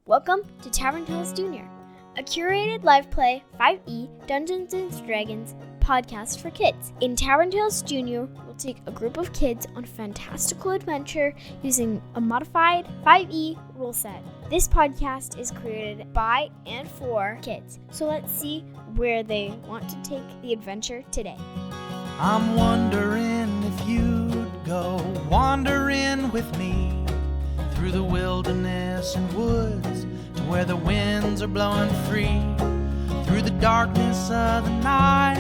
Welcome to Tavern Tales Junior, a curated live play 5e Dungeons & Dragons podcast for kids. In Tavern Tales Junior, we'll take a group of kids on a fantastical adventure using a modified 5e rule set. This podcast is created by and for kids, so let's see where they want to take the adventure today. I'm wondering if you'd go wandering with me through the wilderness and woods to where the winds are blowing free, through the darkness of the night,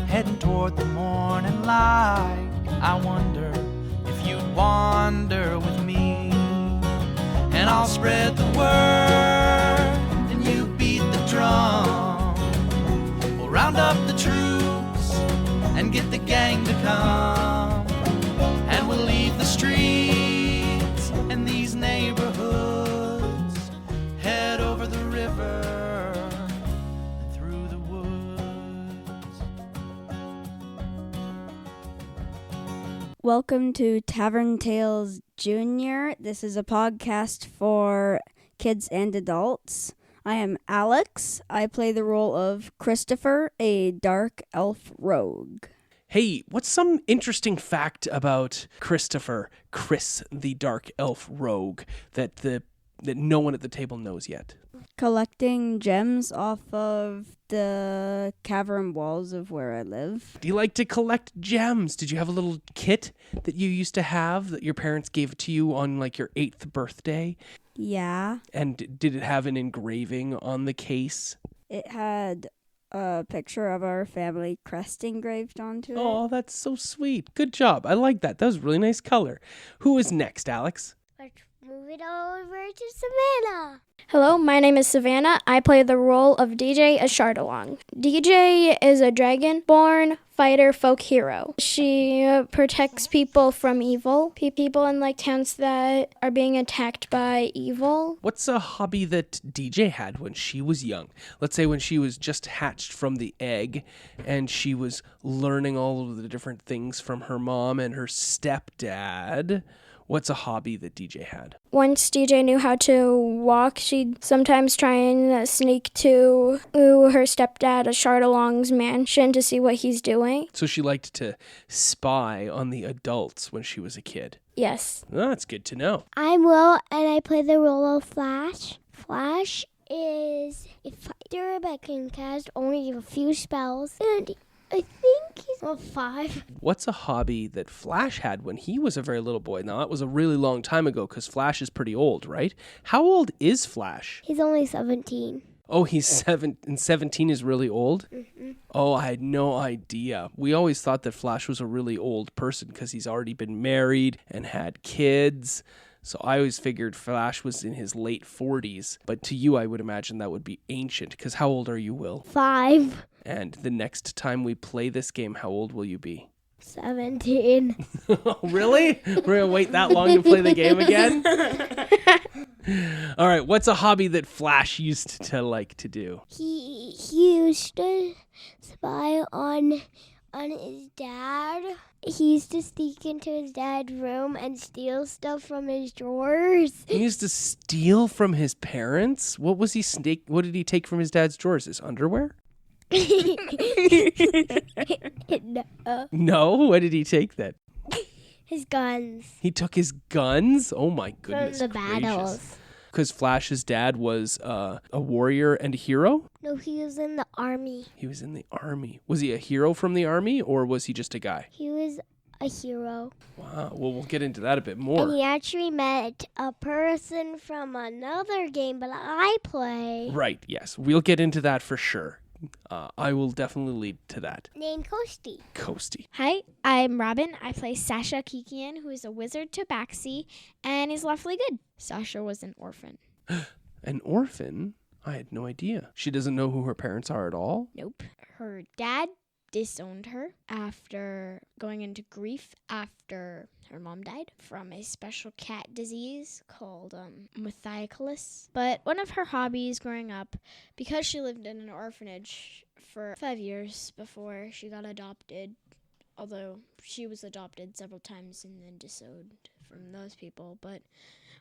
heading toward the morning light. I wonder if you'd wander with me, and I'll spread the word and you beat the drum. We'll round up the troops and get the gang to come, and we'll leave the streets and these neighborhoods, head over the river and through the woods. Welcome to Tavern Tales Junior. This is a podcast for kids and adults. I am Alex. I play the role of Christopher, a dark elf rogue. Hey, what's some interesting fact about Christopher, Chris, the dark elf rogue, that no one at the table knows yet? Collecting gems off of the cavern walls of where I live. Do you like to collect gems? Did you have a little kit that you used to have that your parents gave to you on like your 8th birthday? Yeah. And did it have an engraving on the case? It had a picture of our family crest engraved onto it. Oh, that's so sweet. Good job. I like that. That was a really nice color. Who is next, Alex? Let's move it over to Savannah. Hello, my name is Savannah. I play the role of DJ, a Shardalong. DJ is a dragon-born fighter folk hero. She protects people from evil, people in towns that are being attacked by evil. What's a hobby that DJ had when she was young? Let's say when she was just hatched from the egg and she was learning all of the different things from her mom and her stepdad. What's a hobby that DJ had? Once DJ knew how to walk, she'd sometimes try and sneak to her stepdad, a Shardalong's mansion, to see what he's doing. So she liked to spy on the adults when she was a kid. Yes. Oh, that's good to know. I'm Will, and I play the role of Flash. Flash is a fighter that can cast only a few spells, and I think he's level 5. What's a hobby that Flash had when he was a very little boy? Now, that was a really long time ago because Flash is pretty old, right? How old is Flash? He's only 17. Oh, he's 7, and 17 is really old? Mm-hmm. Oh, I had no idea. We always thought that Flash was a really old person because he's already been married and had kids. So I always figured Flash was in his late 40s. But to you, I would imagine that would be ancient. Because how old are you, Will? 5. And the next time we play this game, how old will you be? 17. Really? We're going to wait that long to play the game again? All right, what's a hobby that Flash used to like to do? He used to spy on his dad. He used to sneak into his dad's room and steal stuff from his drawers. He used to steal from his parents? What did he take from his dad's drawers? His underwear? No. No? What did he take then? His guns. He took his guns? Oh my goodness From the gracious. battles. Because Flash's dad was a warrior and a hero? No, he was in the army. He was in the army. Was he a hero from the army, or was he just a guy? He was a hero. Wow. Well, we'll get into that a bit more. And he actually met a person from another game that I play. Right, yes. We'll get into that for sure. I will definitely lead to that. Named Kosti. Coasty. Hi, I'm Robin. I play Sasha Kikian, who is a wizard tabaxi, and is lawfully good. Sasha was an orphan. An orphan? I had no idea. She doesn't know who her parents are at all? Nope. Her dad disowned her after going into grief after her mom died from a special cat disease called methicalus. But one of her hobbies growing up, because she lived in an orphanage for 5 years before she got adopted, although she was adopted several times and then disowned from those people, but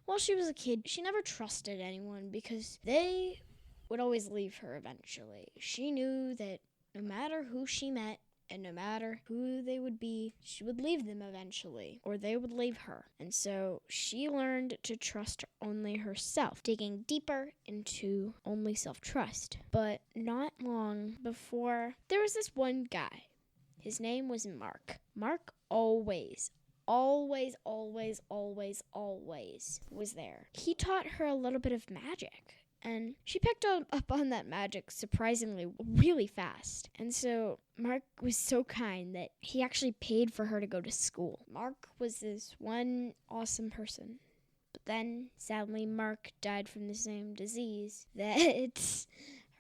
while she was a kid, she never trusted anyone because they would always leave her eventually. She knew that no matter who she met and no matter who they would be, she would leave them eventually, or they would leave her. And so she learned to trust only herself, digging deeper into only self-trust. But not long before, there was this one guy. His name was Mark. Mark always was there. He taught her a little bit of magic, and she picked up on that magic surprisingly really fast. And so Mark was so kind that he actually paid for her to go to school. Mark was this one awesome person. But then, sadly, Mark died from the same disease that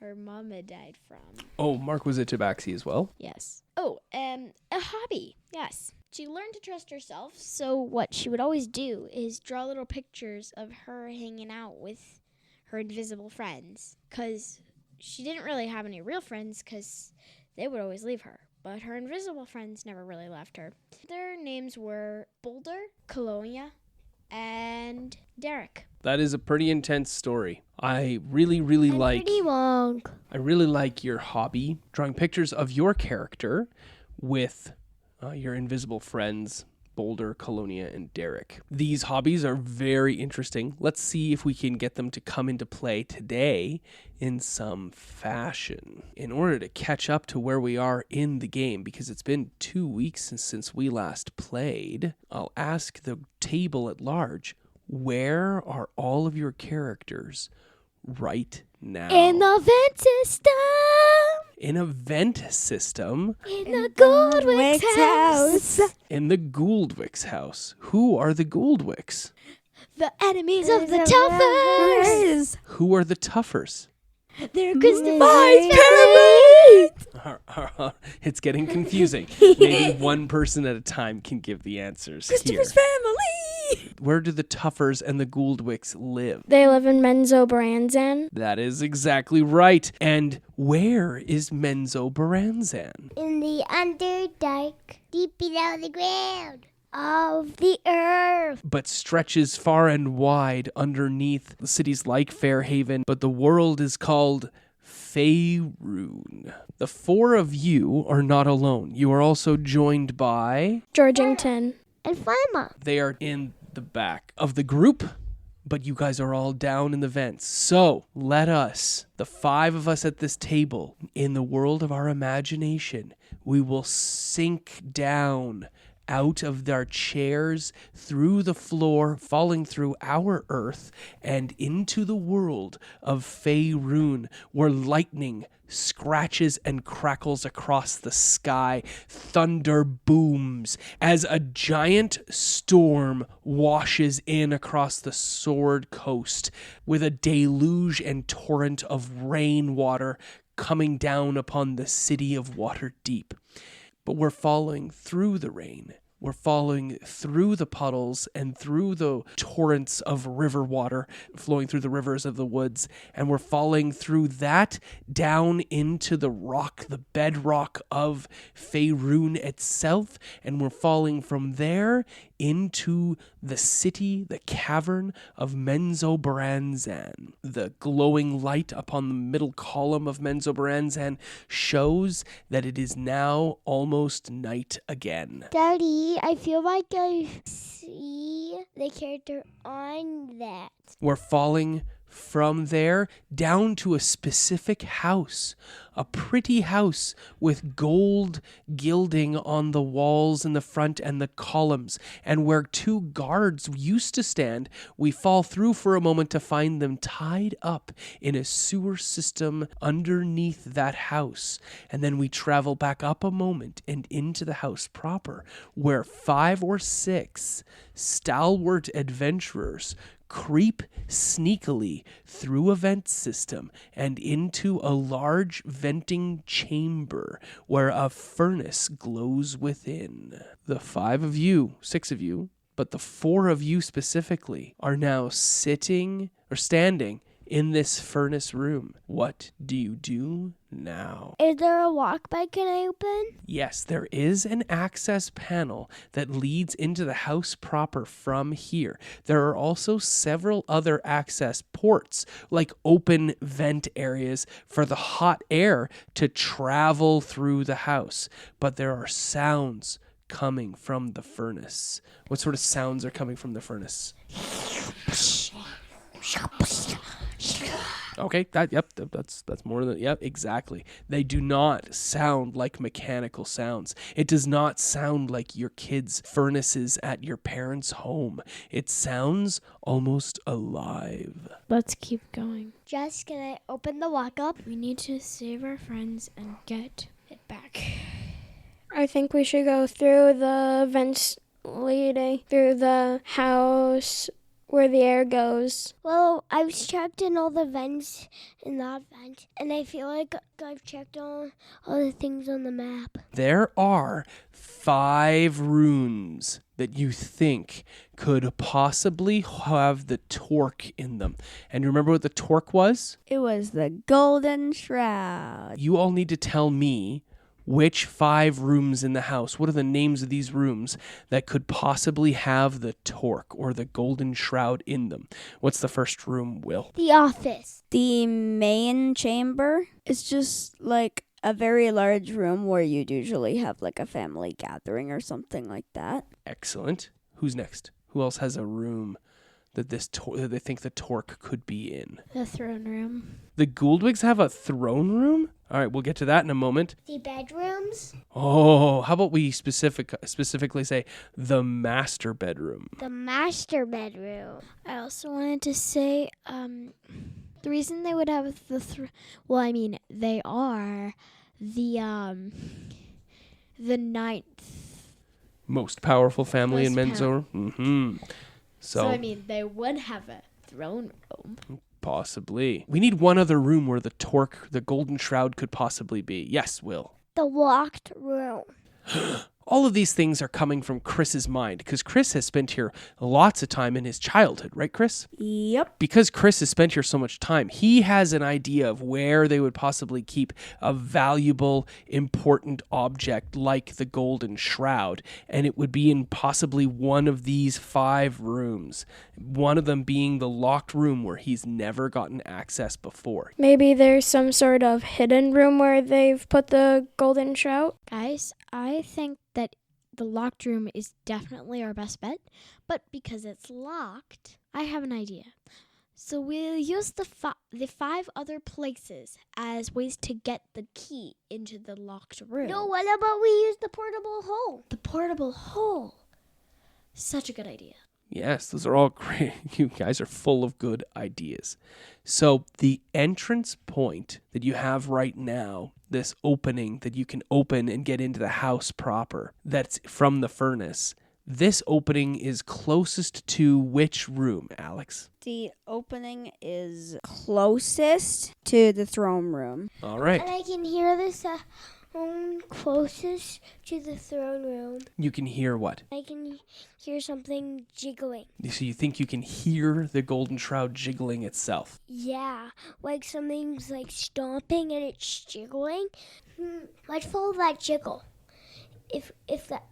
her mama died from. Oh, Mark was a tabaxi as well? Yes. Oh, a hobby. Yes. She learned to trust herself, so what she would always do is draw little pictures of her hanging out with her invisible friends, because she didn't really have any real friends because they would always leave her. But her invisible friends never really left her. Their names were Boulder, Colonia, and Derek. That is a pretty intense story. I really like Pretty long. I really like your hobby, drawing pictures of your character with your invisible friends, Boulder, Colonia, and Derek. These hobbies are very interesting. Let's see if we can get them to come into play today in some fashion in order to catch up to where we are in the game, because it's been 2 weeks since we last played. I'll ask the table at large, where are all of your characters right now? In the vent system. In a vent system. In the Gouldwick's house. In the Gouldwick's house. Who are the Gouldwicks? The enemies of the Tuf'rs. Who are the Tuf'rs? They're Christopher's family. It's getting confusing. Maybe one person at a time can give the answers. Christopher's here. family. Where do the Tuf'rs and the Gouldwicks live? They live in Menzoberranzan. That is exactly right. And where is Menzoberranzan? In the underdark, deep below the ground of the earth. But stretches far and wide underneath cities like Fairhaven, but the world is called Faerun. The four of you are not alone. You are also joined by Georgington. And Flama. They are in the back of the group, but you guys are all down in the vents. So let us, the five of us at this table, in the world of our imagination, we will sink down out of our chairs, through the floor, falling through our earth, and into the world of Faerun, where lightning scratches and crackles across the sky, thunder booms as a giant storm washes in across the Sword Coast with a deluge and torrent of rainwater coming down upon the city of Waterdeep. But we're falling through the rain. We're falling through the puddles and through the torrents of river water flowing through the rivers of the woods. And we're falling through that down into the rock, the bedrock of Faerun itself. And we're falling from there into the city, the cavern of Menzoberranzan. The glowing light upon the middle column of Menzoberranzan shows that it is now almost night again. Daddy, I feel like I see the character on that. We're falling from there down to a specific house, a pretty house with gold gilding on the walls in the front and the columns, and where two guards used to stand, we fall through for a moment to find them tied up in a sewer system underneath that house, and then we travel back up a moment and into the house proper, where 5 or 6 stalwart adventurers creep sneakily through a vent system and into a large venting chamber where a furnace glows within. The 5 of you, 6 of you, but the 4 of you specifically are now sitting or standing in this furnace room. What do you do now. Is there a walk I can open? Yes, there is an access panel that leads into the house proper from here. There are also several other access ports, like open vent areas for the hot air to travel through the house. But there are sounds coming from the furnace. What sort of sounds are coming from the furnace? Okay, that's more than, exactly. They do not sound like mechanical sounds. It does not sound like your kids' furnaces at your parents' home. It sounds almost alive. Let's keep going. Jess, can I open the walk up? We need to save our friends and get it back. I think we should go through the vents leading through the house where the air goes. Well, I've checked in all the vents in that vent, and I feel like I've checked all the things on the map. There are 5 rooms that you think could possibly have the Torq in them. And you remember what the Torq was? It was the Golden Shroud. You all need to tell me which 5 rooms in the house, what are the names of these rooms that could possibly have the Torq or the Golden Shroud in them. What's the first room, Will? The office. The main chamber is just like a very large room where you'd usually have like a family gathering or something like that. Excellent. Who's next? Who else has a room that that they think the Torq could be in? The throne room. The Gouldwicks have a throne room? All right, we'll get to that in a moment. The bedrooms. Oh, how about we specifically say the master bedroom? The master bedroom. I also wanted to say, the reason they would have they are the 9th Most powerful family in Most Menzoberranzan. Mm-hmm. So they would have a throne room. possibly. We need one other room where the Torq, the Golden Shroud, could possibly be. Yes, Will. The locked room. All of these things are coming from Chris's mind because Chris has spent here lots of time in his childhood, right, Chris? Yep. Because Chris has spent here so much time, he has an idea of where they would possibly keep a valuable, important object like the Golden Shroud, and it would be in possibly one of these 5 rooms, one of them being the locked room where he's never gotten access before. Maybe there's some sort of hidden room where they've put the Golden Shroud. Guys, I think that the locked room is definitely our best bet, but because it's locked, I have an idea. So we'll use the 5 other places as ways to get the key into the locked room. No, what about we use the portable hole? The portable hole. Such a good idea. Yes, those are all great. You guys are full of good ideas. So the entrance point that you have right now, this opening that you can open and get into the house proper, that's from the furnace, this opening is closest to which room, Alex? The opening is closest to the throne room. All right. And I can hear this closest to the throne room. You can hear what? I can hear something jiggling. So you think you can hear the Golden Shroud jiggling itself? Yeah, like something's like stomping and it's jiggling. Let's follow that jiggle. If that...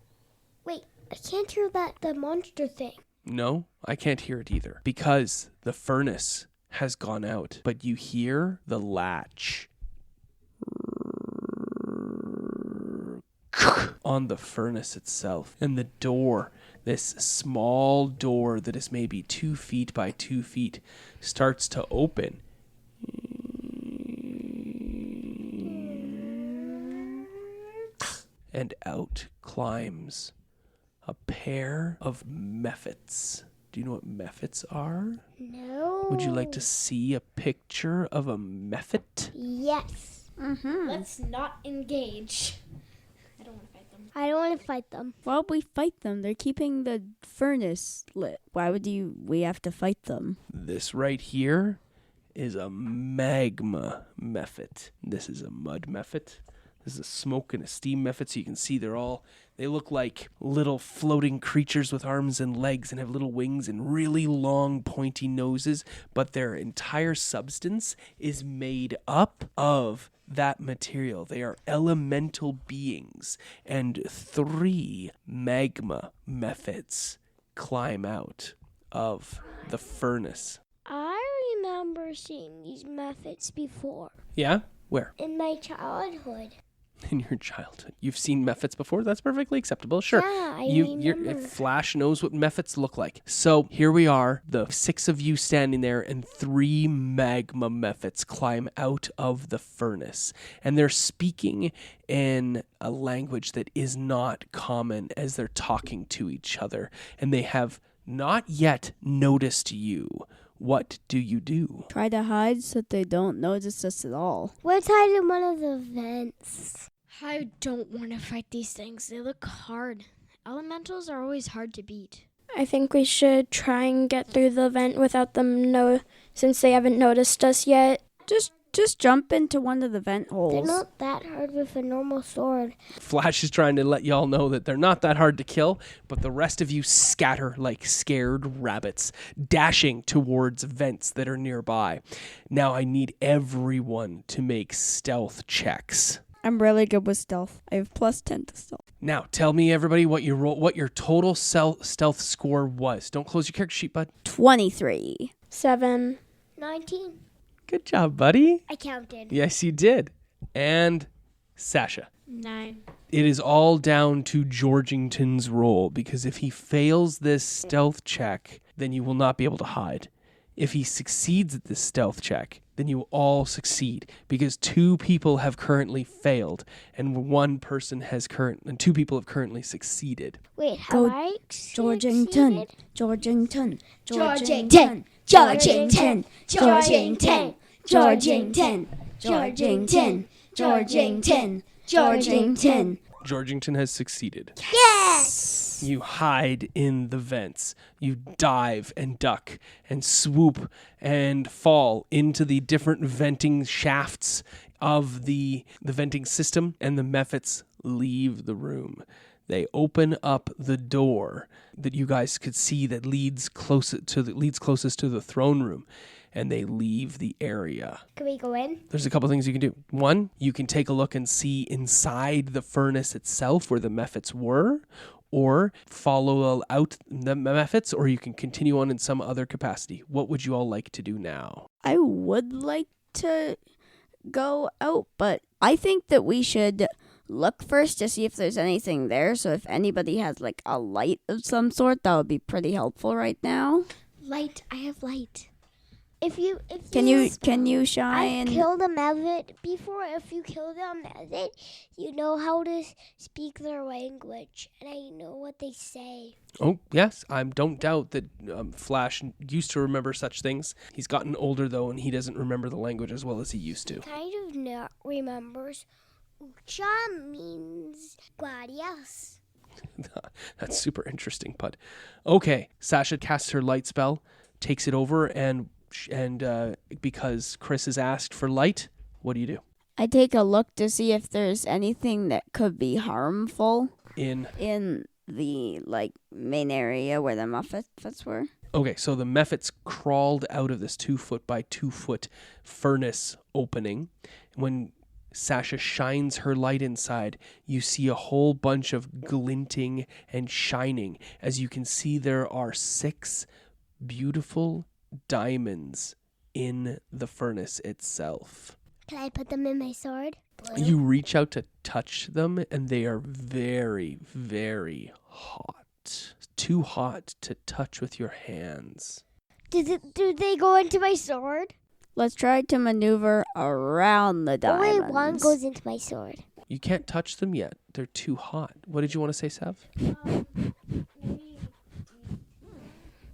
Wait, I can't hear the monster thing. No, I can't hear it either. Because the furnace has gone out. But you hear the latch on the furnace itself. And the door, this small door that is maybe 2 feet by 2 feet, starts to open. And out climbs a pair of mephits. Do you know what mephits are? No. Would you like to see a picture of a mephit? Yes. Mm-hmm. Let's not engage. I don't want to fight them. I don't want to fight them. Why would we fight them? They're keeping the furnace lit. Why would we have to fight them? This right here is a magma mephit. This is a mud mephit. This is a smoke and a steam mephit, so you can see they look like little floating creatures with arms and legs and have little wings and really long pointy noses, but their entire substance is made up of that material. They are elemental beings, and 3 magma mephits climb out of the furnace. I remember seeing these methods before Yeah? Where? in my childhood. In your childhood. You've seen mephits before? That's perfectly acceptable. Sure. Yeah, I remember. Flash knows what mephits look like. So here we are, the 6 of you standing there, and 3 magma mephits climb out of the furnace. And they're speaking in a language that is not common as they're talking to each other. And they have not yet noticed you. What do you do? Try to hide so that they don't notice us at all. Let's hide in one of the vents. I don't want to fight these things. They look hard. Elementals are always hard to beat. I think we should try and get through the vent without them since they haven't noticed us yet. Just jump into one of the vent holes. They're not that hard with a normal sword. Flash is trying to let y'all know that they're not that hard to kill, but the rest of you scatter like scared rabbits, dashing towards vents that are nearby. Now I need everyone to make stealth checks. I'm really good with stealth. I have +10 to stealth. Now, tell me, everybody, what your total stealth score was. Don't close your character sheet, bud. 23. 7. 19. Good job, buddy. I counted. Yes, you did. And Sasha. 9. It is all down to Georgington's roll, because if he fails this stealth check, then you will not be able to hide. If he succeeds at this stealth check, then you all succeed, because 2 people have currently failed and 2 people have currently succeeded. Wait, Go have I Georgington. succeeded? Georgington. Georgington. Georgington. Georgington. Georgington. Georgington. Georgington. Georgington. Georgington has succeeded. Yes! You hide in the vents. You dive and duck and swoop and fall into the different venting shafts of the venting system, and the mephits leave the room. They open up the door that you guys could see that leads closest to the throne room, and they leave the area. Can we go in? There's a couple things you can do. 1, you can take a look and see inside the furnace itself where the mephits were, or follow out the mephits, or you can continue on in some other capacity. What would you all like to do now? I would like to go out, but I think that we should look first to see if there's anything there. So if anybody has like a light of some sort, that would be pretty helpful right now. Light. I have light. Can you shine? I've killed a mephit before. If you kill a mephit, you know how to speak their language, and I know what they say. Oh, yes. I don't doubt that Flash used to remember such things. He's gotten older, though, and he doesn't remember the language as well as he used to. Kind of not remembers. Ucha means gladius. That's super interesting, bud. Okay, Sasha casts her light spell, takes it over, and because Chris has asked for light, what do? I take a look to see if there's anything that could be harmful in the main area where the mephits were. Okay, so the mephits crawled out of this 2-foot by 2-foot furnace opening. When Sasha shines her light inside, you see a whole bunch of glinting and shining. As you can see, there are 6 beautiful diamonds in the furnace itself. Can I put them in my sword? You reach out to touch them, and they are very, very hot. Too hot to touch with your hands. Do they go into my sword? Let's try to maneuver around the diamonds. Only one goes into my sword. You can't touch them yet. They're too hot. What did you want to say, Sav?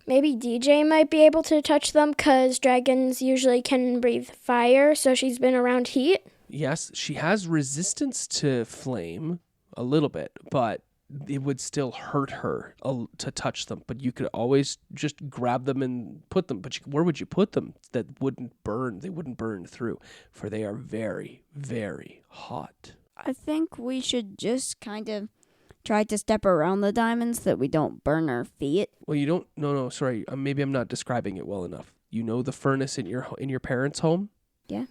Maybe DJ might be able to touch them because dragons usually can breathe fire, so she's been around heat. Yes, she has resistance to flame a little bit, but it would still hurt her to touch them. But you could always just grab them and put them. But where would you put them that wouldn't burn? They wouldn't burn through, for they are very, very hot. I think we should just kind of try to step around the diamonds so that we don't burn our feet. Well, you don't. No. Sorry. Maybe I'm not describing it well enough. You know the furnace in your parents' home? Yeah.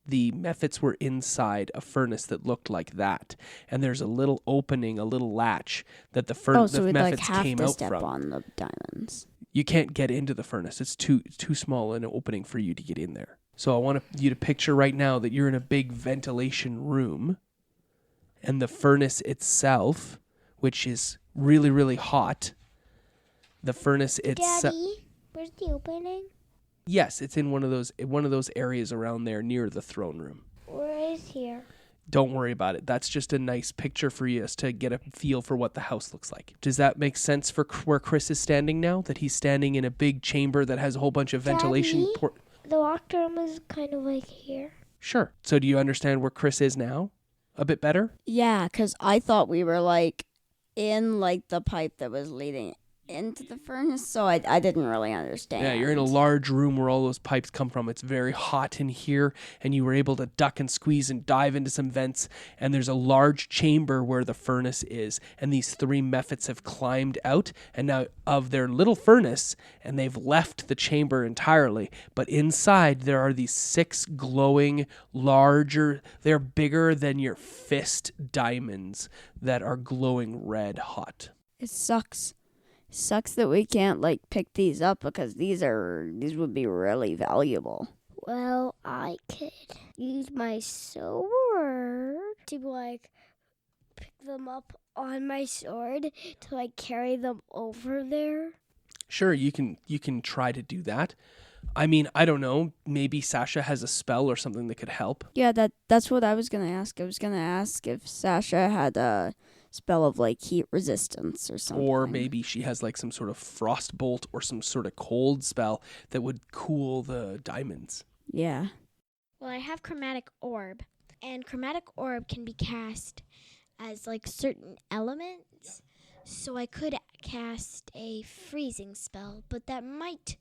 the mephits were inside a furnace that looked like that. And there's a little opening, a little latch that the so we'd mephits have came to out step from. on the diamonds. You can't get into the furnace. It's too small an opening for you to get in there. So I want you to picture right now that you're in a big ventilation room, and the furnace itself, which is really, really hot, the furnace itself... Daddy, where's the opening? Yes, it's in one of those areas around there near the throne room. Where is here? Don't worry about it. That's just a nice picture for you to get a feel for what the house looks like. Does that make sense for where Chris is standing now? That he's standing in a big chamber that has a whole bunch of ventilation... Daddy, the locked room is kind of like here. Sure. So do you understand where Chris is now? A bit better? Yeah, because I thought we were like in like the pipe that was leading into the furnace, so I didn't really understand. Yeah, you're in a large room where all those pipes come from. It's very hot in here, and you were able to duck and squeeze and dive into some vents, and there's a large chamber where the furnace is, and these 3 mephits have climbed out, and now of their little furnace, and they've left the chamber entirely, but inside there are these 6 glowing, larger, they're bigger than your fist diamonds that are glowing red hot. It sucks. Sucks that we can't like pick these up because these would be really valuable. Well, I could use my sword to like pick them up on my sword to like carry them over there. Sure, you can try to do that. I mean, I don't know. Maybe Sasha has a spell or something that could help. Yeah, that's what I was gonna ask. I was gonna ask if Sasha had a spell of like heat resistance or something. Or maybe she has like some sort of frost bolt or some sort of cold spell that would cool the diamonds. Yeah. Well, I have chromatic orb, and chromatic orb can be cast as like certain elements. So I could cast a freezing spell, but that might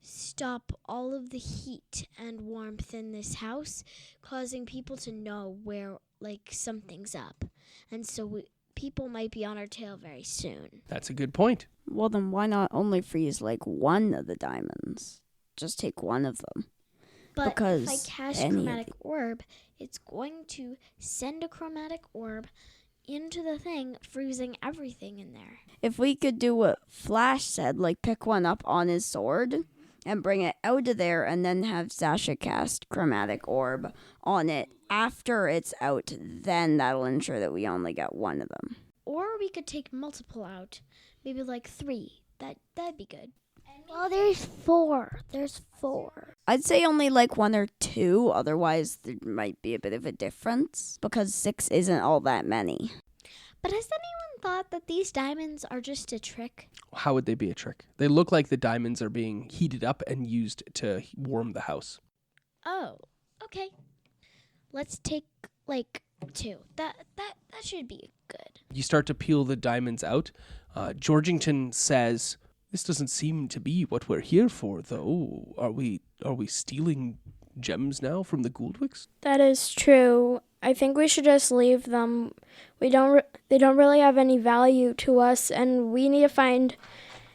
stop all of the heat and warmth in this house, causing people to know where like something's up. And so people might be on our tail very soon. That's a good point. Well, then why not only freeze like one of the diamonds? Just take one of them. But because if I cast chromatic orb, it's going to send a chromatic orb into the thing, freezing everything in there. If we could do what Flash said, like pick one up on his sword and bring it out of there and then have Sasha cast chromatic orb on it after it's out, then that'll ensure that we only get one of them. Or we could take multiple out, maybe like 3. That'd be good. Well, there's 4. There's 4. I'd say only like 1 or 2, otherwise there might be a bit of a difference because 6 isn't all that many. But has anyone thought that these diamonds are just a trick? How would they be a trick? They look like the diamonds are being heated up and used to warm the house. Oh, okay. Let's take like 2. That should be good. You start to peel the diamonds out. Georgington says, "This doesn't seem to be what we're here for, though. Are we stealing gems now from the Gouldwicks?" That is true. I think we should just leave them. They don't really have any value to us, and we need to find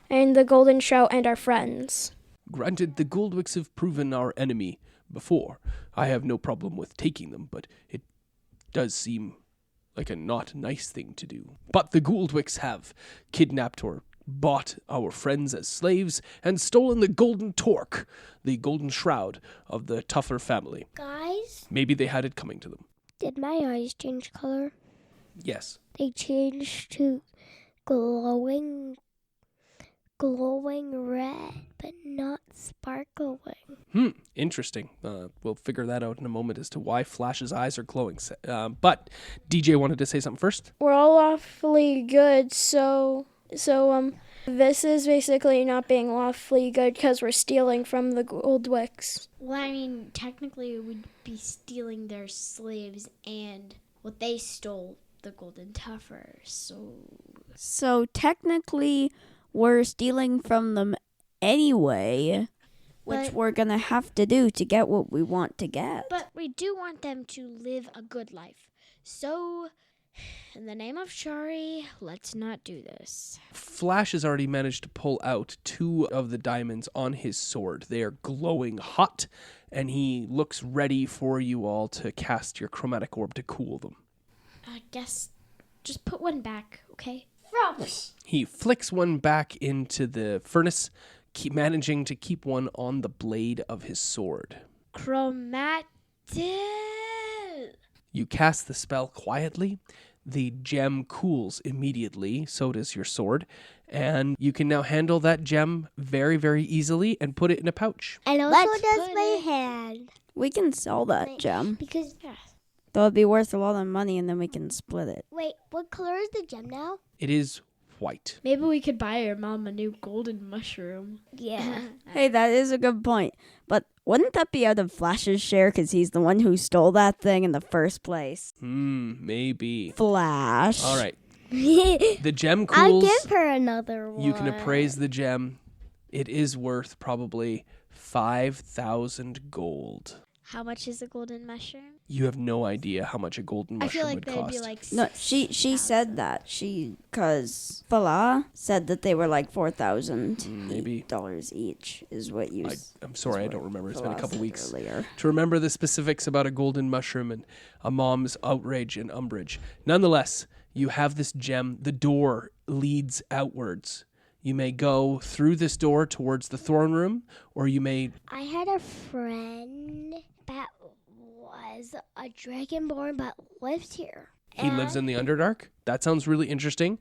the Golden Shroud and our friends. Granted, the Gouldwicks have proven our enemy before. I have no problem with taking them, but it does seem like a not nice thing to do. But the Gouldwicks have kidnapped or bought our friends as slaves and stolen the golden Torq, the golden shroud of the Tuf'r family. Guys, Maybe they had it coming to them. did my eyes change color? Yes. They changed to glowing red, but not sparkling. Interesting. We'll figure that out in a moment as to why Flash's eyes are glowing. But DJ wanted to say something first. We're all awfully good, so this is basically not being awfully good because we're stealing from the Gouldwicks. Well, I mean, technically it would be stealing their slaves and what they stole, the golden Tuf'r. So technically we're stealing from them anyway, which But- we're gonna have to do to get what we want to get. But we do want them to live a good life. So In the name of Shari, let's not do this. Flash has already managed to pull out 2 of the diamonds on his sword. They are glowing hot, and he looks ready for you all to cast your chromatic orb to cool them. I guess just put one back, okay? He flicks one back into the furnace, managing to keep one on the blade of his sword. Chromatic. You cast the spell quietly. The gem cools immediately, so does your sword, and you can now handle that gem very, very easily and put it in a pouch. And also does my hand. We can sell that gem. Because, That would be worth a lot of money, and then we can split it. wait, what color is the gem now? It is white. Maybe we could buy your mom a new golden mushroom. Yeah. Hey, that is a good point. But wouldn't that be out of Flash's share because he's the one who stole that thing in the first place? Maybe. Flash. All right. The gem I'll cools. give her another one. You can appraise the gem. It is worth probably 5,000 gold. How much is a golden mushroom? You have no idea how much a golden I feel mushroom like would they'd cost. be like No, she said that. Because Fala said that they were like $4,000 Maybe. dollars each is what you I'm sorry, I don't remember. It's been a couple weeks. earlier. To remember the specifics about a golden mushroom and a mom's outrage and umbrage. Nonetheless, you have this gem. The door leads outwards. You may go through this door towards the throne room, or you may... I had a friend that was a dragonborn but lives here. He lives in the Underdark? That sounds really interesting.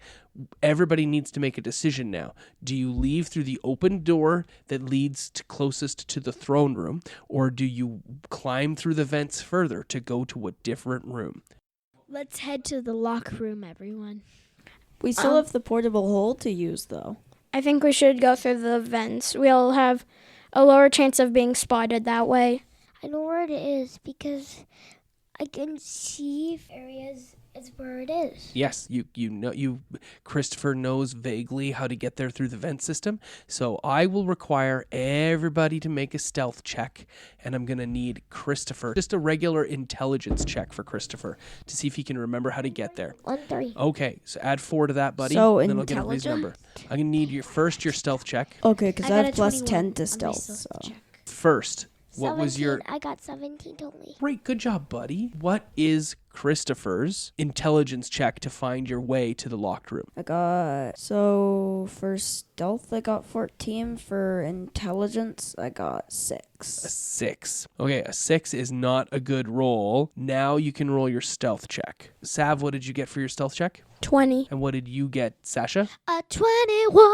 Everybody needs to make a decision now. Do you leave through the open door that leads closest to the throne room, or do you climb through the vents further to go to a different room? Let's head to the lock room, everyone. We still have the portable hole to use, though. I think we should go through the vents. We'll have a lower chance of being spotted that way. I know where it is because I can see areas is where it is. Yes, Christopher knows vaguely how to get there through the vent system. So I will require everybody to make a stealth check, and I'm going to need Christopher, just a regular intelligence check for Christopher to see if he can remember how to get there. 1, 3. Okay, so add 4 to that, buddy. So and then I'll get a raise number. I'm going to need your stealth check. Okay, because I got have a plus 21 10 to on my stealth. stealth So. check. First, what was your... I got 17 only. Great, good job, buddy. What is Christopher's intelligence check to find your way to the locked room? So for stealth, I got 14. For intelligence, I got 6. A 6. Okay, a 6 is not a good roll. Now you can roll your stealth check. Sav, what did you get for your stealth check? 20. And what did you get, Sasha? A 21.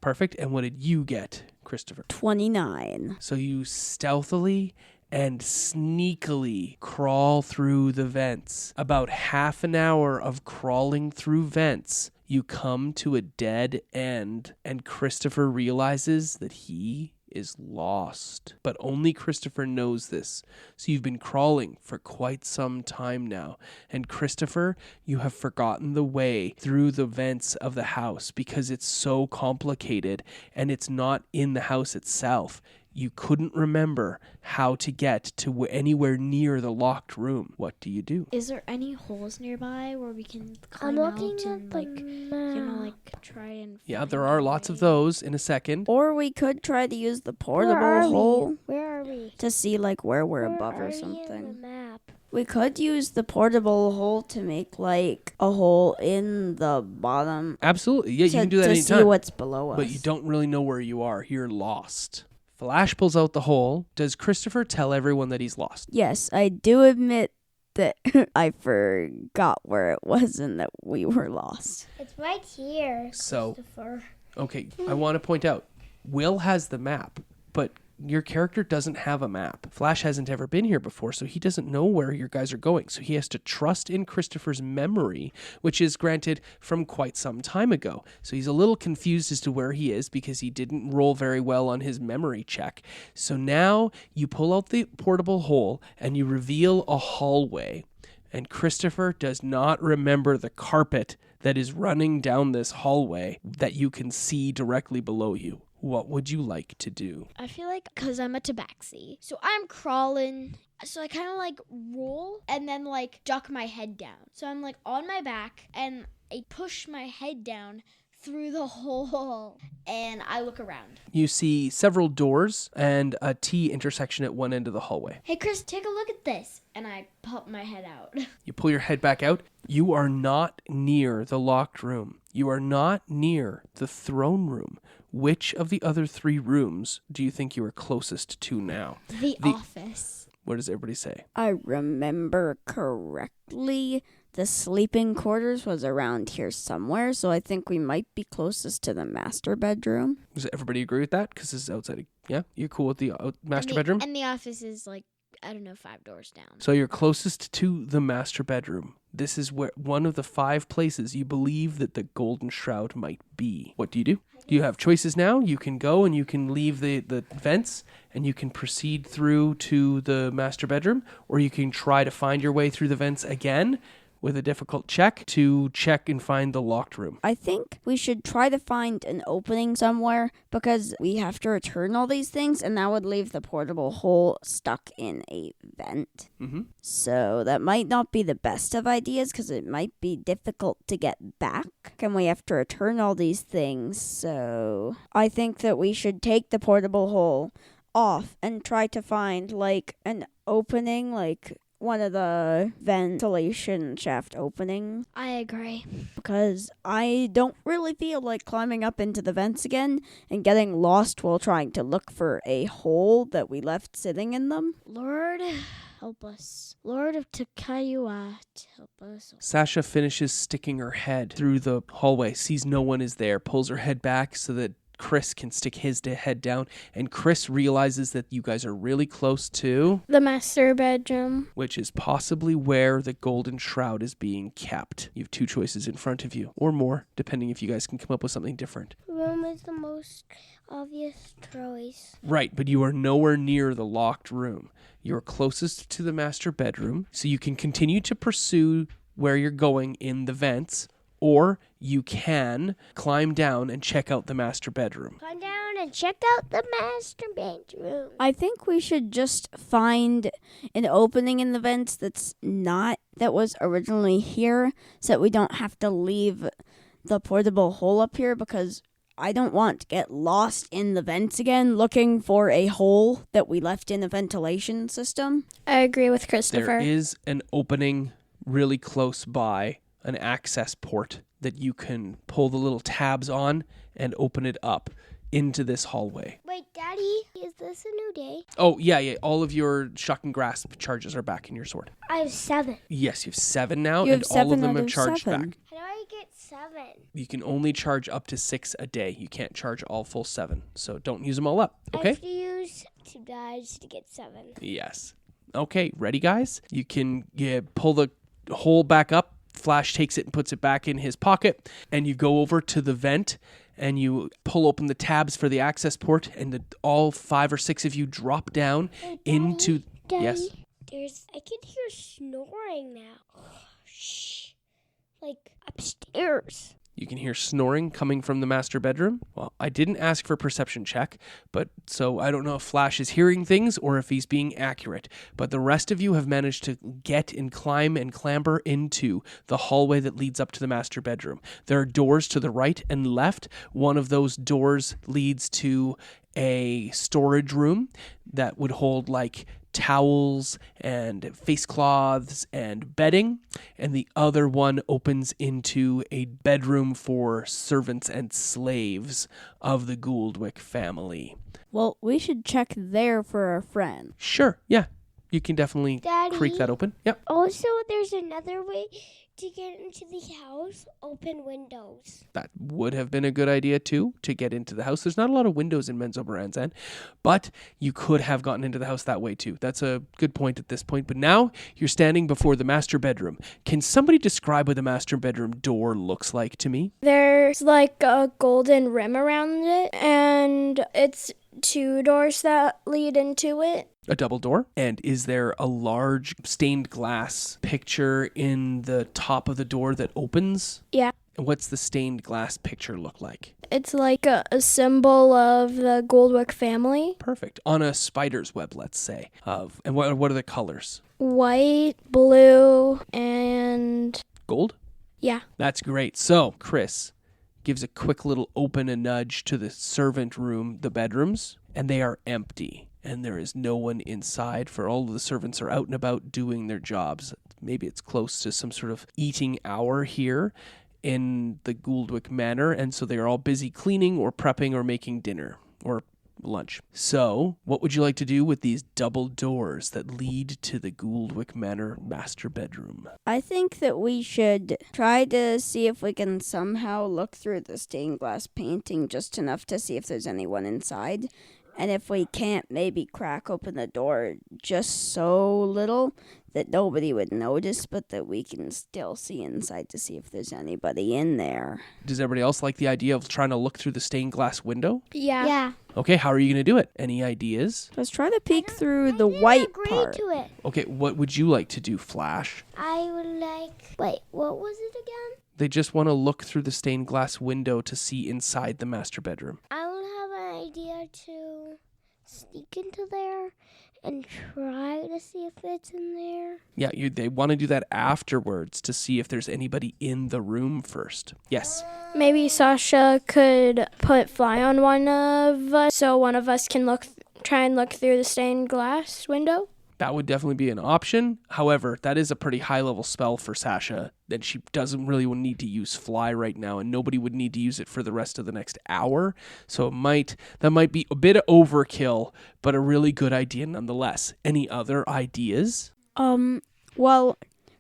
Perfect. And what did you get, Christopher? 29. So you stealthily and sneakily crawl through the vents. About half an hour of crawling through vents, you come to a dead end, and Christopher realizes that he is lost. But only Christopher knows this. So you've been crawling for quite some time now. And Christopher, you have forgotten the way through the vents of the house because it's so complicated and it's not in the house itself. You couldn't remember how to get to anywhere near the locked room. What do you do? Is there any holes nearby where we can I'm climb out looking and at the map. try and Yeah, find there our are lots of way? those in a second. Or we could try to use the Where portable are hole we? Where are we? to see like where we're Where above are or we in the something. map? We could use the portable hole to make like a hole in the bottom. Absolutely. Yeah, you can do that to anytime. see what's below us. But you don't really know where you are. You're lost. Flash pulls out the hole. Does Christopher tell everyone that he's lost? Yes, I do admit that I forgot where it was and that we were lost. It's right here. So- Christopher. Okay, I want to point out, Will has the map, but your character doesn't have a map. Flash hasn't ever been here before, so he doesn't know where your guys are going. So he has to trust in Christopher's memory, which is granted from quite some time ago. So he's a little confused as to where he is because he didn't roll very well on his memory check. So now you pull out the portable hole and you reveal a hallway. And Christopher does not remember the carpet that is running down this hallway that you can see directly below you. what would you like to do? I feel like because I'm a tabaxi, so I'm crawling. So I kind of like roll and then like duck my head down. So I'm like on my back and I push my head down through the hole and I look around. You see several doors and a T intersection at one end of the hallway. Hey Chris, take a look at this. And I pop my head out. You pull your head back out. You are not near the locked room. You are not near the throne room. Which of the other 3 rooms do you think you are closest to now? The office. What does everybody say? I remember correctly, the sleeping quarters was around here somewhere, so I think we might be closest to the master bedroom. Does everybody agree with that? Because this is outside. Yeah? You're cool with the master bedroom? And the office is like, I don't know, 5 doors down. So you're closest to the master bedroom. This is where one of the 5 places you believe that the Golden Shroud might be. What do? You have choices now. You can go and you can leave the vents and you can proceed through to the master bedroom, or you can try to find your way through the vents again with a difficult check to check and find the locked room. I think we should try to find an opening somewhere because we have to return all these things, and that would leave the portable hole stuck in a vent. Mm-hmm. So that might not be the best of ideas because it might be difficult to get back, and we have to return all these things. So I think that we should take the portable hole off and try to find like an opening, like one of the ventilation shaft opening, I agree. because I don't really feel like climbing up into the vents again and getting lost while trying to look for a hole that we left sitting in them. Lord, help us. Lord of Takayuat, help us. Sasha finishes sticking her head through the hallway, sees no one is there, pulls her head back so that Chris can stick his head down, and Chris realizes that you guys are really close to The master bedroom. which is possibly where the Golden Shroud is being kept. You have 2 choices in front of you, or more, depending if you guys can come up with something different. Room is the most obvious choice. Right, but you are nowhere near the locked room. You're closest to the master bedroom, so you can continue to pursue where you're going in the vents, or you can climb down and check out the master bedroom. Climb down and check out the master bedroom. I think we should just find an opening in the vents that was originally here, so that we don't have to leave the portable hole up here, because I don't want to get lost in the vents again looking for a hole that we left in the ventilation system. I agree with Christopher. There is an opening really close by, an access port that you can pull the little tabs on and open it up into this hallway. Wait, Daddy, is this a new day? Oh, yeah. All of your shock and grasp charges are back in your sword. I have 7. Yes, you have 7 now, You have and all of 7 them out have of charged 7. back. How do I get 7? You can only charge up to 6 a day. You can't charge all full 7, so don't use them all up, I okay? have to use 2 dice to get 7. Yes. Okay, ready, guys? You can pull the hole back up. Flash takes it and puts it back in his pocket, and you go over to the vent and you pull open the tabs for the access port, and all 5 or 6 of you drop down into... Daddy, Yes? I can hear snoring now. Shh. Like upstairs. You can hear snoring coming from the master bedroom. Well, I didn't ask for a perception check, so I don't know if Flash is hearing things or if he's being accurate. But the rest of you have managed to get and climb and clamber into the hallway that leads up to the master bedroom. There are doors to the right and left. One of those doors leads to a storage room that would hold like towels and face cloths and bedding, and the other one opens into a bedroom for servants and slaves of the Gouldwick family. Well, we should check there for our friend. Sure, yeah. You can definitely Daddy? creak that open. Yep. Also, there's another way to get into the house. Open windows. That would have been a good idea too, to get into the house. There's not a lot of windows in Menzoberranzan, but you could have gotten into the house that way too. That's a good point at this point. But now you're standing before the master bedroom. Can somebody describe what the master bedroom door looks like to me? There's like a golden rim around it, and it's 2 doors that lead into it. A double door? And is there a large stained glass picture in the top of the door that opens? Yeah. And what's the stained glass picture look like? It's like a symbol of the Gouldwick family. Perfect. On a spider's web, let's say. And what are the colors? White, blue, and... Gold? Yeah. That's great. So, Chris gives a quick little open a nudge to the servant room, the bedrooms, and they are empty. And there is no one inside, for all of the servants are out and about doing their jobs. Maybe it's close to some sort of eating hour here in the Gouldwick manor, and so they are all busy cleaning or prepping or making dinner or lunch. So, what would you like to do with these double doors that lead to the Gouldwick manor master bedroom? I think that we should try to see if we can somehow look through the stained glass painting just enough to see if there's anyone inside. And if we can't, maybe crack open the door just so little that nobody would notice, but that we can still see inside to see if there's anybody in there. Does everybody else like the idea of trying to look through the stained glass window? Yeah. Yeah. Okay, how are you going to do it? Any ideas? Let's try to peek through the white agree part. to it. Okay, what would you like to do, Flash? I would like. Wait, what was it again? They just want to look through the stained glass window to see inside the master bedroom. I would have an idea to sneak into there and try to see if it's in there. Yeah, they want to do that afterwards to see if there's anybody in the room first. Yes. Maybe Sasha could put fly on one of us so one of us can try and look through the stained glass window. That would definitely be an option. However, that is a pretty high-level spell for Sasha, and she doesn't really need to use fly right now, and nobody would need to use it for the rest of the next hour. So that might be a bit of overkill, but a really good idea nonetheless. Any other ideas? Well,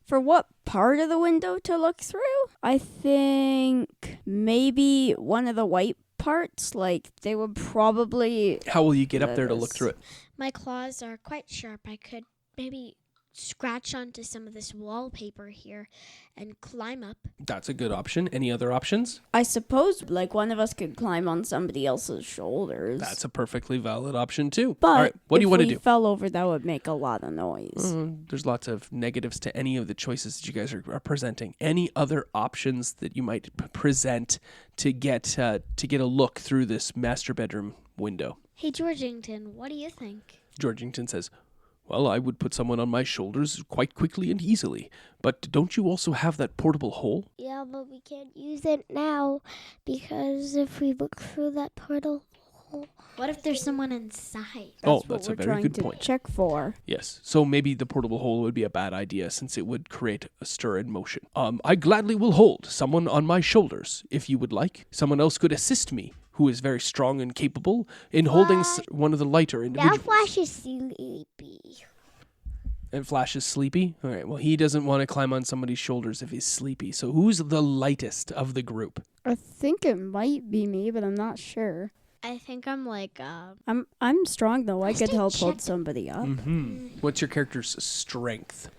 for what part of the window to look through? I think maybe one of the white parts, like they would probably... How will you get up there to look through it? My claws are quite sharp. I could maybe scratch onto some of this wallpaper here and climb up. That's a good option. Any other options? I suppose, like, one of us could climb on somebody else's shoulders. That's a perfectly valid option, too. But all right, what do you want to if do? we fell over, that would make a lot of noise. There's lots of negatives to any of the choices that you guys are presenting. Any other options that you might present to get a look through this master bedroom window? Hey, Georgington, what do you think? Georgington says, well, I would put someone on my shoulders quite quickly and easily. But don't you also have that portable hole? Yeah, but we can't use it now because if we look through that portal hole... What if there's someone inside? That's a very good point. Check for. Yes, so maybe the portable hole would be a bad idea since it would create a stir in motion. I gladly will hold someone on my shoulders if you would like. Someone else could assist me, who is very strong and capable in holding one of the lighter individuals. Now Flash is sleepy. And Flash is sleepy? All right, well, he doesn't want to climb on somebody's shoulders if he's sleepy. So who's the lightest of the group? I think it might be me, but I'm not sure. I think I'm like, I'm strong, though. I could help hold somebody up. What's your character's strength?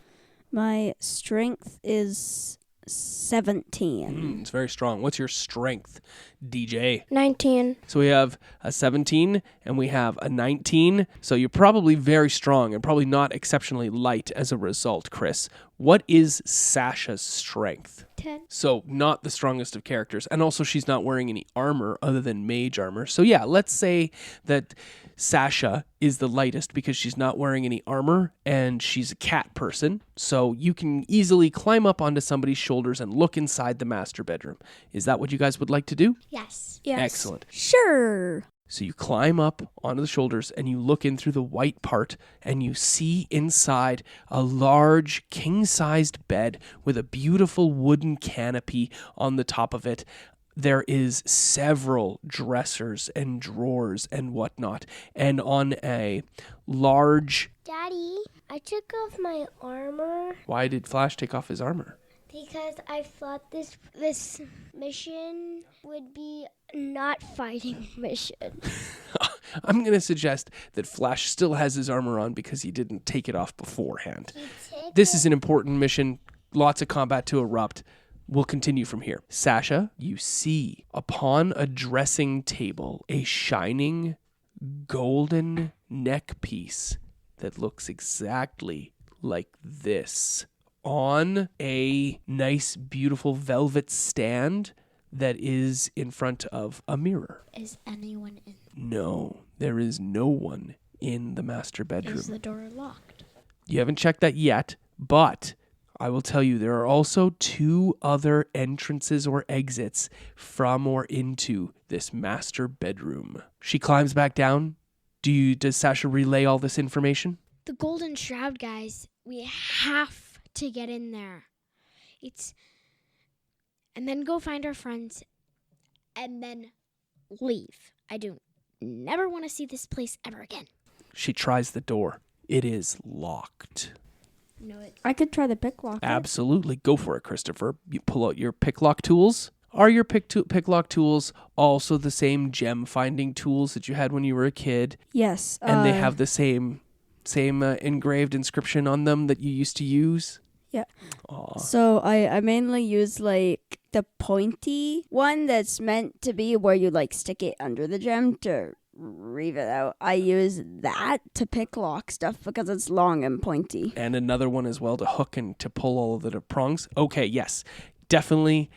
My strength is 17. It's very strong. What's your strength, DJ? 19. So we have a 17 and we have a 19. So you're probably very strong and probably not exceptionally light as a result, Chris. What is Sasha's strength? 10. So not the strongest of characters. And also she's not wearing any armor other than mage armor. So yeah, let's say that Sasha is the lightest because she's not wearing any armor and she's a cat person. So you can easily climb up onto somebody's shoulders and look inside the master bedroom. Is that what you guys would like to do? Yes. Yes. Excellent. Sure. So you climb up onto the shoulders and you look in through the white part and you see inside a large king-sized bed with a beautiful wooden canopy on the top of it. There is several dressers and drawers and whatnot. And on a large... Daddy, I took off my armor Why did Flash take off his armor? because I thought this mission would be not fighting mission. I'm going to suggest that Flash still has his armor on because he didn't take it off beforehand. This is an important mission. Lots of combat to erupt. We'll continue from here. Sasha, you see upon a dressing table a shining golden neck piece that looks exactly like this on a nice, beautiful velvet stand that is in front of a mirror. Is anyone in? No, there is no one in the master bedroom. Is the door locked? You haven't checked that yet, but I will tell you there are also 2 other entrances or exits from or into this master bedroom. She climbs back down. Does Sasha relay all this information? The Golden Shroud, guys. We have to get in there. And then go find our friends and then leave. I do never want to see this place ever again. She tries the door. It is locked. No, it's I could try the pick lock. Absolutely. Go for it, Christopher. You pull out your pick lock tools. Are your pick lock tools also the same gem finding tools that you had when you were a kid? Yes. And they have the same engraved inscription on them that you used to use? Yeah. Aw. So I mainly use like the pointy one that's meant to be where you like stick it under the gem to reave it out. I use that to pick lock stuff because it's long and pointy. And another one as well to hook and to pull all of the prongs. Okay, yes. Definitely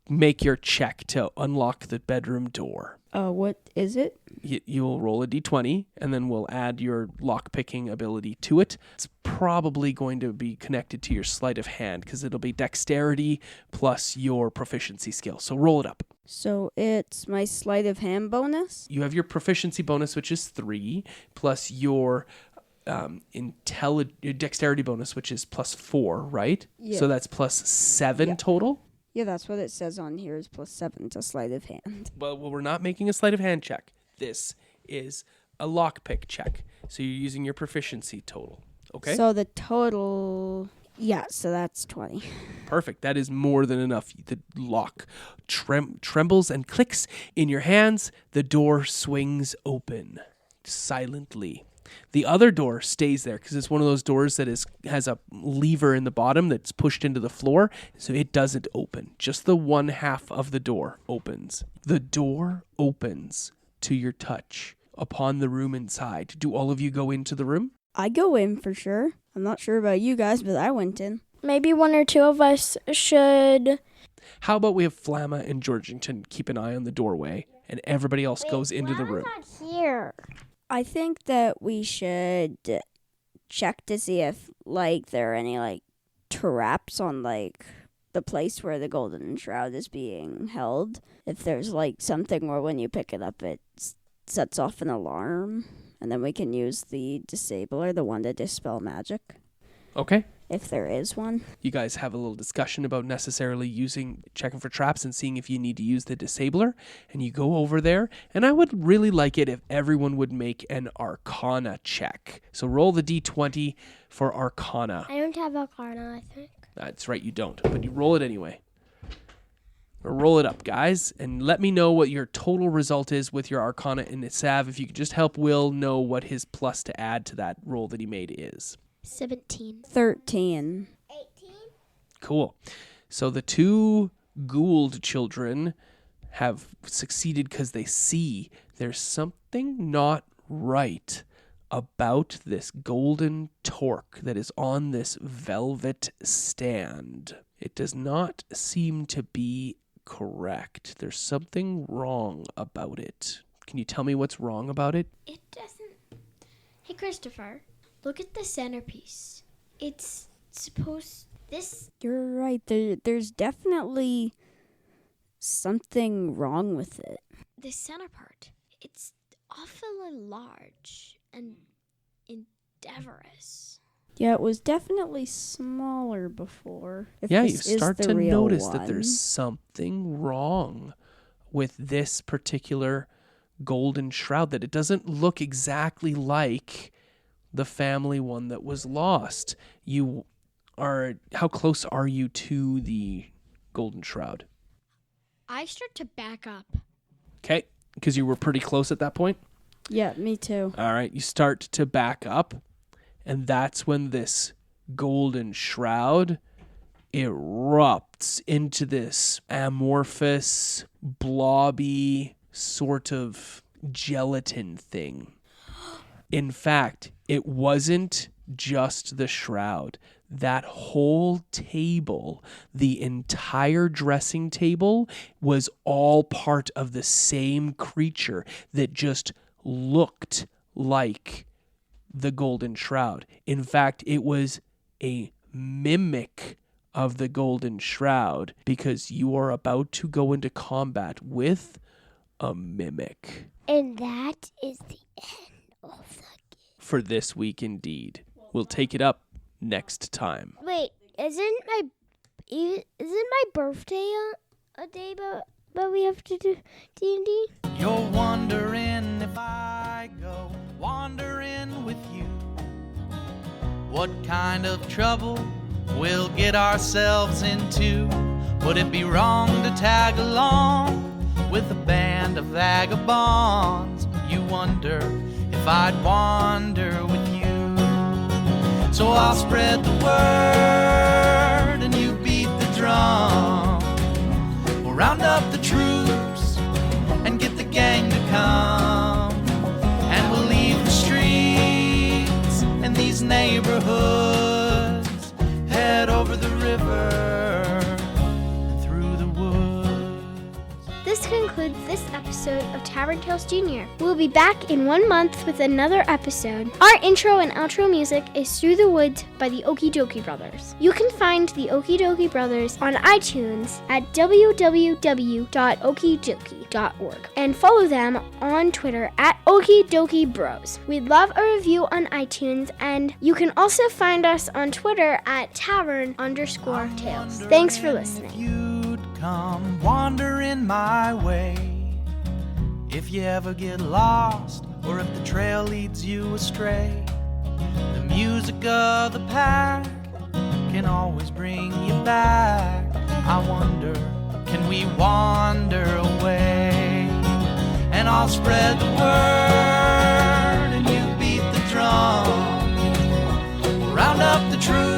make your check to unlock the bedroom door. What is it? You'll roll a d20, and then we'll add your lock-picking ability to it. It's probably going to be connected to your sleight of hand, because it'll be dexterity plus your proficiency skill. So roll it up. So it's my sleight of hand bonus? You have your proficiency bonus, which is 3, plus your dexterity bonus, which is plus 4, right? Yeah. So that's plus 7 total? Yeah, that's what it says on here is plus 7 to sleight of hand. Well, we're not making a sleight of hand check. This is a lockpick check. So you're using your proficiency total. Okay? So the total, yeah, so that's 20. Perfect. That is more than enough. The lock trembles and clicks in your hands. The door swings open silently. The other door stays there because it's one of those doors that has a lever in the bottom that's pushed into the floor, so it doesn't open. Just the one half of the door opens. The door opens to your touch upon the room inside. Do all of you go into the room? I go in for sure. I'm not sure about you guys, but I went in. Maybe 1 or 2 of us should. How about we have Flamma and Georgington keep an eye on the doorway, and everybody else goes into the room? Not here. I think that we should check to see if like there are any like traps on like the place where the Golden Shroud is being held. If there's like something where when you pick it up it sets off an alarm, and then we can use the disabler, the one to dispel magic. Okay. If there is one. You guys have a little discussion about necessarily checking for traps and seeing if you need to use the disabler, and you go over there, and I would really like it if everyone would make an Arcana check. So roll the d20 for Arcana. I don't have Arcana, I think. That's right, you don't, but you roll it anyway. Roll it up, guys, and let me know what your total result is with your Arcana in Sav. If you could just help Will know what his plus to add to that roll that he made is. 17. 13. 18? Cool. So the 2 Gould children have succeeded because they see there's something not right about this golden Torq that is on this velvet stand. It does not seem to be correct. There's something wrong about it. Can you tell me what's wrong about it? It doesn't. Hey, Christopher, look at the centerpiece. It's supposed. This. You're right. There's definitely something wrong with it. The center part. It's awfully large and endeavorous. Yeah, it was definitely smaller before. If Yeah, you this is start the to real notice one. that there's something wrong with this particular Golden Shroud, that it doesn't look exactly like the family one that was lost. How close are you to the Golden Shroud? I start to back up. Okay, because you were pretty close at that point. Yeah, me too. All right, you start to back up, and that's when this Golden Shroud erupts into this amorphous, blobby sort of gelatin thing. In fact, it wasn't just the shroud. That whole table, the entire dressing table, was all part of the same creature that just looked like the Golden Shroud. In fact, it was a mimic of the Golden Shroud, because you are about to go into combat with a mimic. And that is the end of the game. For this week, indeed. We'll take it up next time. Wait, isn't my birthday a day but we have to do D&D? You're wondering if I go wandering with you, what kind of trouble we'll get ourselves into. Would it be wrong to tag along with a band of vagabonds? You wonder if I'd wander with you. So I'll spread the word and you beat the drum. We'll round up the troops and get the gang to come, and we'll leave the streets and these neighborhoods, head over the river and through the woods. This concludes this episode of Tavern Tales Junior. We'll be back in 1 month with another episode. Our intro and outro music is Through the Woods by the Okie Dokie Brothers. You can find the Okie Dokie Brothers on iTunes at www.okiedokie.org and follow them on Twitter at Okie Dokie Bros. We'd love a review on iTunes, and you can also find us on Twitter at Tavern_Tales. Thanks for listening. If you'd come wandering my way, if you ever get lost or if the trail leads you astray, the music of the pack can always bring you back. I wonder, can we wander away? And I'll spread the word and you beat the drum. Round up the troops